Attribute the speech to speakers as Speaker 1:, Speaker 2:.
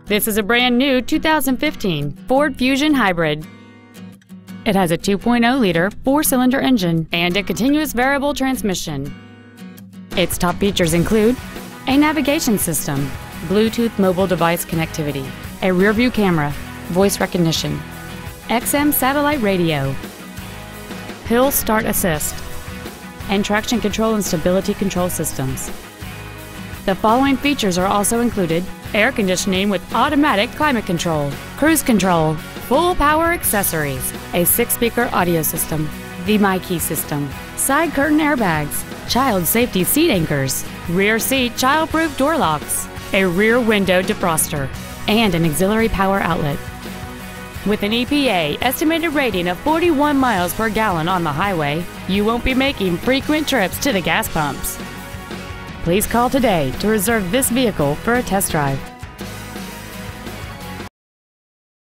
Speaker 1: This is a brand new 2015 Ford Fusion Hybrid. It has a 2.0-liter four-cylinder engine and a continuous variable transmission. Its top features include a navigation system, Bluetooth mobile device connectivity, a rear-view camera, voice recognition, XM satellite radio, hill start assist, and traction control and stability control systems. The following features are also included: air conditioning with automatic climate control, cruise control, full power accessories, a 6-speaker audio system, the MyKey system, side curtain airbags, child safety seat anchors, rear seat child-proof door locks, a rear window defroster, and an auxiliary power outlet. With an EPA estimated rating of 41 miles per gallon on the highway, you won't be making frequent trips to the gas pumps. Please call today to reserve this vehicle for a test drive.